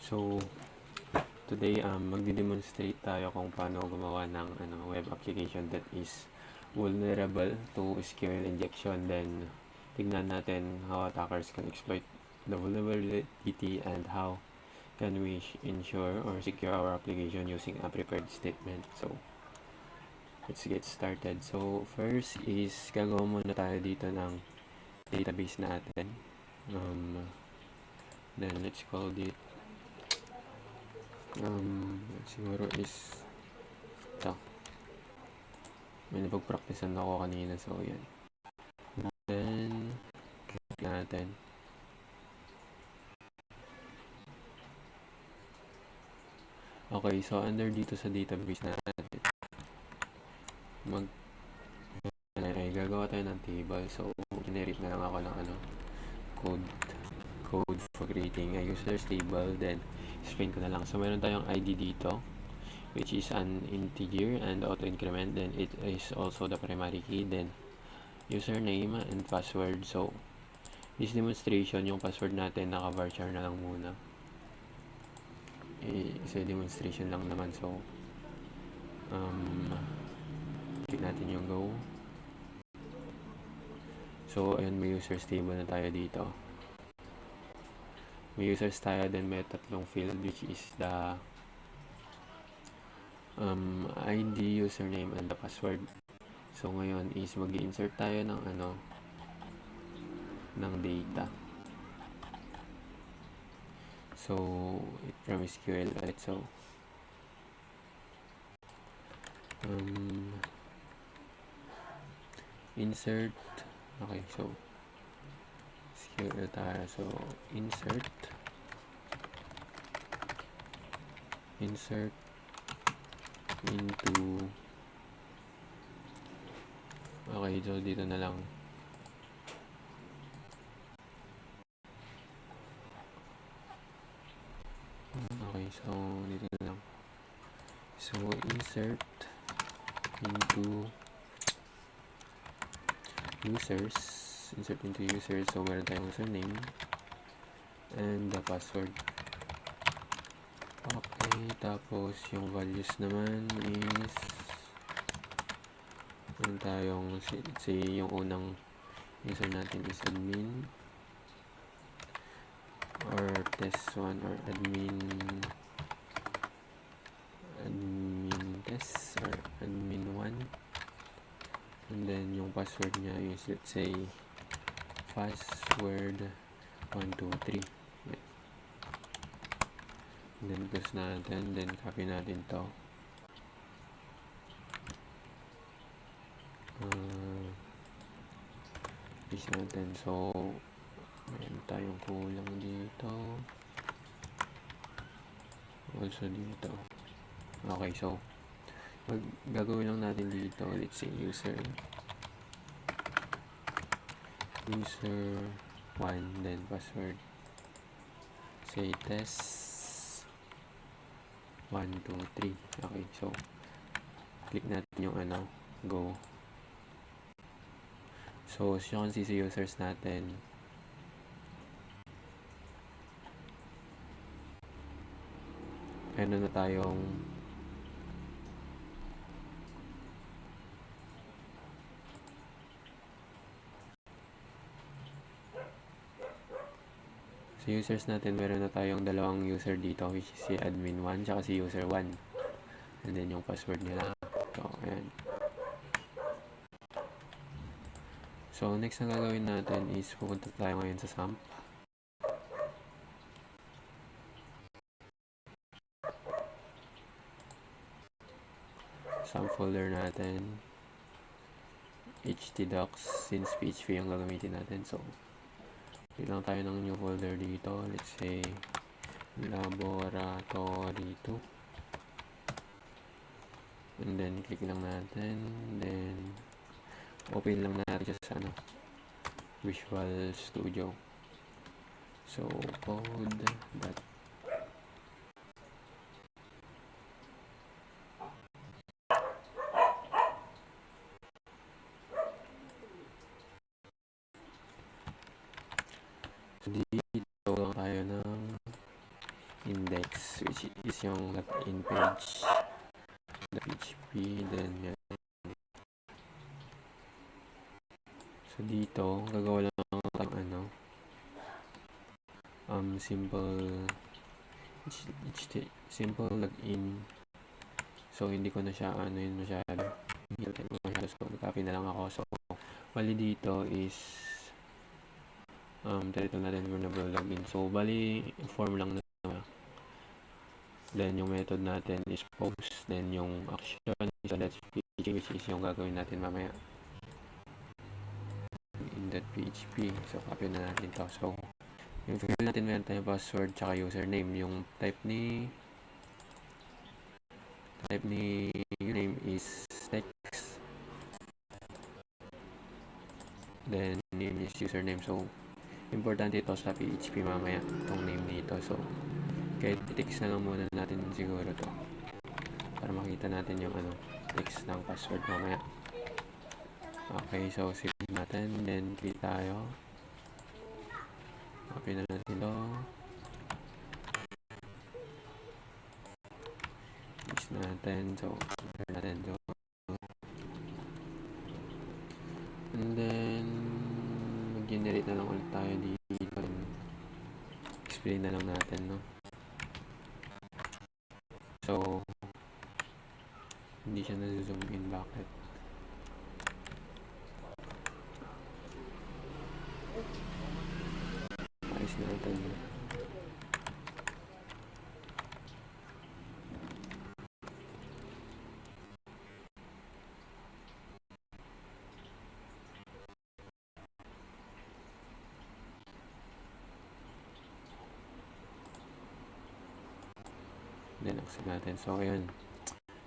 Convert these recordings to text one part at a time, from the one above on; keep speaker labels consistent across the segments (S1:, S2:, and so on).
S1: So, today magdi-demonstrate tayo kung paano gumawa ng web application that is vulnerable to SQL injection. Then, tignan natin how attackers can exploit the vulnerability and how can we ensure or secure our application using a prepared statement. So, let's get started. So, first is gagawa muna tayo dito ng database natin. Then, let's call it siguro is ito. May napag-practicean ako kanina, so yan. Then, click natin. Okay, so under dito sa database natin, gagawa tayo ng table. So, generate na lang ako ng code for creating a user's table. Then, explain ko na lang. So, meron tayong ID dito, which is an integer and auto increment. Then, it is also the primary key. Then, username and password. So, this demonstration, yung password natin, naka-varchar na lang muna. Isa demonstration lang naman. So, click natin yung go. So, ayan, may users table na tayo dito. May users tayo, then may tatlong field, which is the ID, username, and the password. So, ngayon is mag-insert tayo ng ng data. So, from SQL, right? So, insert. Okay, so SQL tayo. So, insert into. Okay, so dito na lang. Okay, so dito na lang. So, insert into users. So, meron tayong username and the password. Okay, tapos yung values naman is meron tayong say yung unang user natin is admin or test1 or admin test or admin1, and then yung password niya is, let's say, password 123. And then close natin, then copy natin to. Paste natin. So, meron tayong kulang dito. Also dito. Okay, so gagawin lang natin dito, let's say user 1, then password, say test 1, 2, 3. Okay, so click natin yung go. So, as you can see sa users natin, na tayong sa users natin, meron na tayong dalawang user dito, which is si admin1 tsaka si user1, and then yung password nila. So, ayan. So, next na gagawin natin is pupunta tayo ngayon sa SAMP. SAMP folder natin, htdocs, since PHP yung gagamitin natin. So, click lang tayo ng new folder dito. Let's say, laboratory 2. And then, click lang natin. Then, open lang natin siya sa Visual Studio. So, code. Dito lang tayo ng index, which is yung login page, the PHP, then yan. So dito, gagawa lang ng simple login. So hindi ko na siya yun masyado. So copy na lang ako. So bali dito is title natin vulnerable login. So bali form lang na. Then yung method natin is post. Then yung action is .php, which is yung gagawin natin mamaya in .php. So copy na natin to. So yung fill natin, meron tayong password tsaka username. Yung type ni name is text, then name is username. So importante ito sa PHP mamaya, itong name nito. So kahit text na lang muna natin siguro to para makita natin yung text ng password mamaya. Okay, so save natin, then click tayo, copy na natin ito, paste natin, so enter natin ito, and then mag-generate na lang ulit tayo dito, and explain na lang natin, no? So hindi siya na-zoom in, bakit? Ayos natin. Then accept natin. So ayun.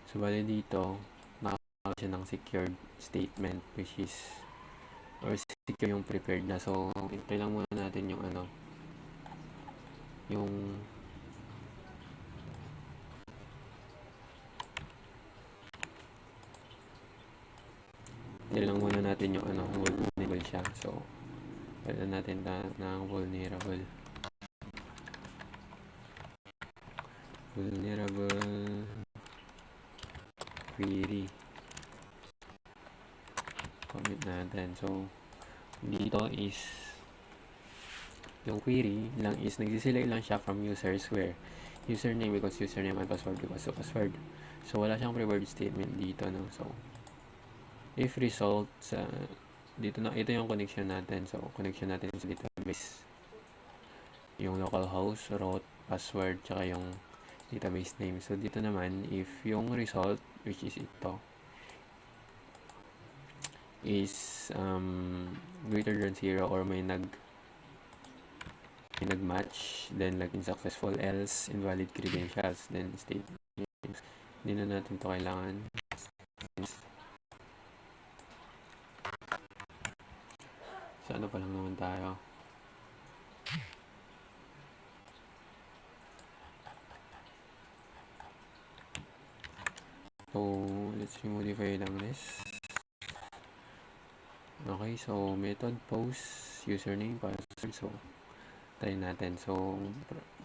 S1: So bali dito, nakakita siya ng secured statement, which is or secure yung prepared na. So ito lang muna natin yung vulnerable siya. So pwede natin na vulnerable query, comment natin. So dito is yung query lang is nagsiselect lang siya from users where username equals username and password equals password. So wala siyang preferred statement dito, no? So if result dito na, ito yung connection natin. So connection natin sa database, yung localhost, root, password, tsaka yung database name. So dito naman, if yung result, which is ito, is greater than 0 or may nag-match, then login successful, else invalid credentials, then state names. Hindi na natin to kailangan. So ano pa lang naman tayo. So let's modify lang this. Okay, so method post, username, password. So try natin. So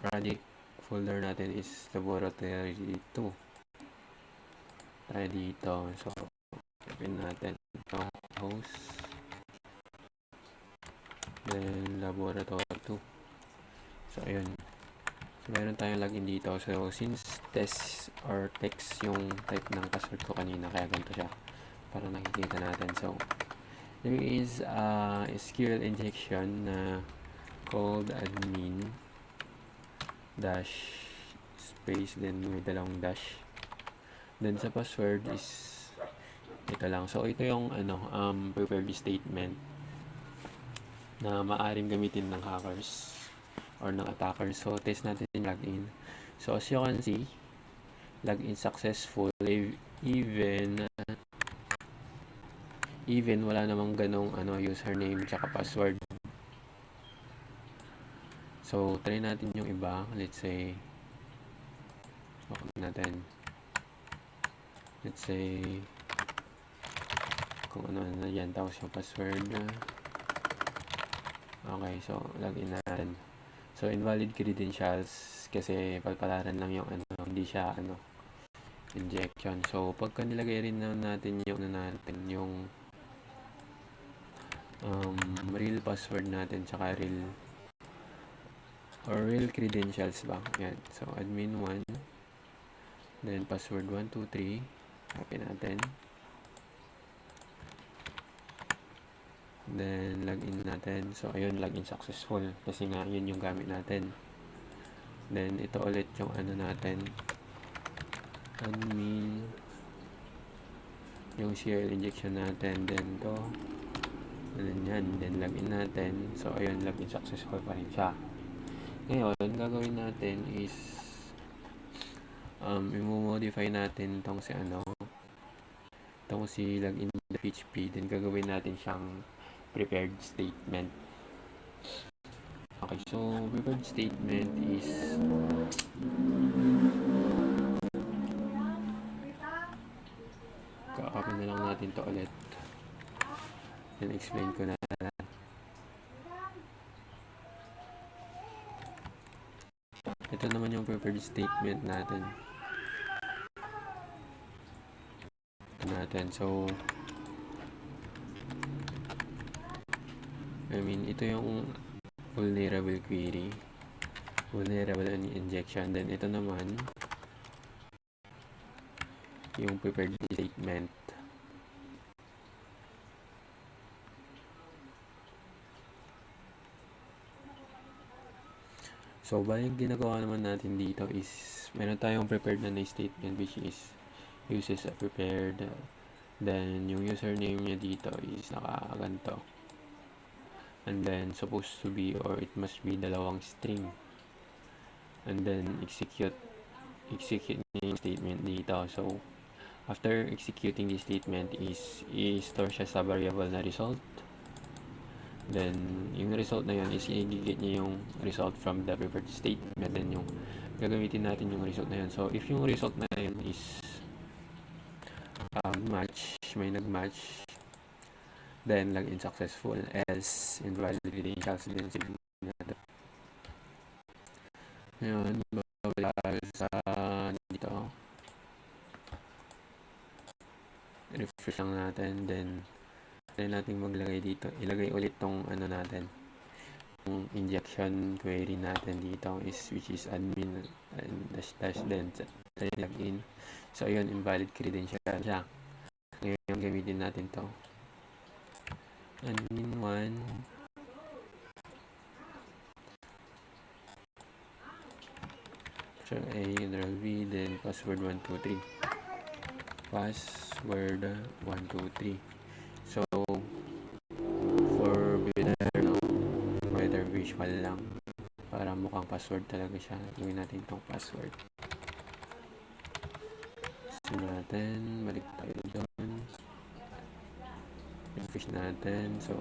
S1: project folder natin is laboratory 2. Try dito. So open natin itong host, then laboratory 2. So ayun. So meron tayong login dito. So since test or text yung type ng password ko kanina, kaya ganito siya para nakikita natin. So there is a SQL injection na called admin dash space, then may dalawang dash, then sa password is ito lang. So ito yung prepared statement na maaring gamitin ng hackers or ng attackers. So test natin yung login. So as you can see, login successful, even wala namang ganong username tsaka password. So try natin yung iba. Let's say kung ano na yan, tapos yung password. Okay, so login natin. So, invalid credentials kasi palpalaran lang yung hindi siya injection. So, pagka nilagay rin na natin yung real password natin tsaka real credentials ba. Yan. So, admin 1, then password 123, copy natin. Then, login natin. So, ayun, login successful. Kasi nga, yun yung gamit natin. Then, ito ulit yung natin. Admin. Yung serial injection natin. Then, to. Then, yan. Then, login natin. So, ayun, login successful pa rin siya. Ngayon, gagawin natin is i-modify natin itong si login.php. Then, gagawin natin siyang prepared statement. Okay, so prepared statement is kakapin na lang natin to ulit. Then explain ko na. Ito naman yung prepared statement natin. So ito yung vulnerable query, vulnerable injection. Then ito naman yung prepared statement. So bali yung ginagawa naman natin dito is meron tayong prepared na statement which is uses a prepared, then yung username niya dito is nakaganto, and then supposed to be or it must be dalawang string, and then execute niya yung statement dito. So after executing this statement is i-store siya sa variable na result. Then yung result na yun is i-get niya yung result from the prepared statement, then yung gagamitin natin yung result na yun. So if yung result na yun is may nag-match, then login successful, else invalid credentials, then save natin. Ngayon, babalik sa dito, refresh lang natin, then natin maglagay dito, ilagay ulit tong natin, yung injection query natin dito which is admin dash then login. So ayun, invalid credential siya. Ngayon gamitin natin to, admin 1, so Ctrl V, then password 123, password 123. So for better visual lang, para mukhang password talaga siya, gawin natin itong password. So natin, balik tayo doon, refresh natin. So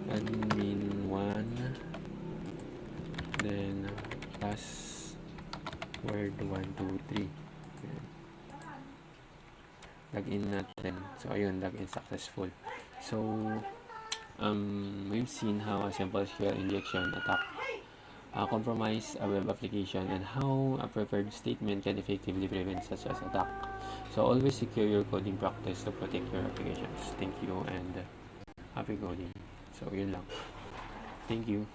S1: admin 1, then password 123, login natin. So ayun, login successful. So we've seen how a simple SQL injection attack compromise a web application and how a prepared statement can effectively prevent such as attack. So always secure your coding practice to protect your applications. Thank you and happy coding. So yun lang. Thank you.